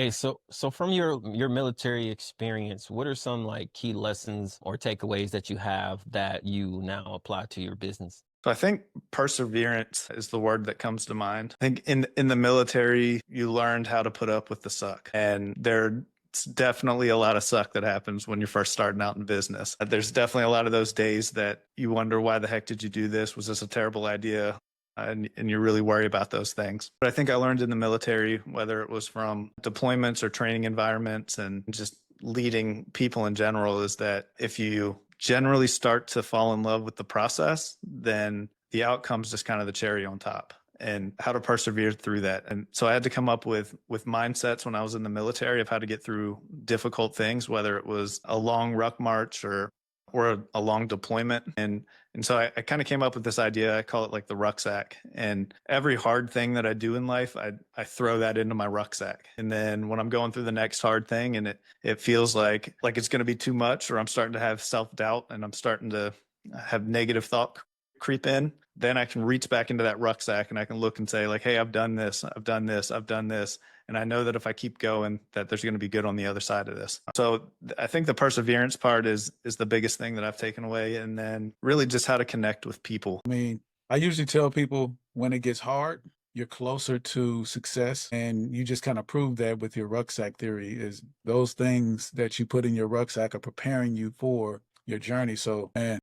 Hey, so from your military experience, what are some like key lessons or takeaways that you have that you now apply to your business? So I think perseverance is the word that comes to mind. I think in the military, you learned how to put up with the suck. And there's definitely a lot of suck that happens when you're first starting out in business. There's definitely a lot of those days that you wonder, why the heck did you do this? Was this a terrible idea? And you really worry about those things. But I think I learned in the military, whether it was from deployments or training environments and just leading people in general, is that if you generally start to fall in love with the process, then the outcome's just kind of the cherry on top and how to persevere through that. And so I had to come up with mindsets when I was in the military of how to get through difficult things, whether it was a long ruck march or a long deployment. And so I kind of came up with this idea. I call it like the rucksack. And every hard thing that I do in life, I throw that into my rucksack. And then when I'm going through the next hard thing and it feels like it's going to be too much, or I'm starting to have self-doubt and I'm starting to have negative thought creep in, then I can reach back into that rucksack and I can look and say like, hey, I've done this, I've done this, I've done this. And I know that if I keep going, that there's going to be good on the other side of this. So I think the perseverance part is the biggest thing that I've taken away. And then really just how to connect with people. I mean, I usually tell people when it gets hard, you're closer to success. And you just kind of prove that with your rucksack theory is those things that you put in your rucksack are preparing you for your journey. So, man,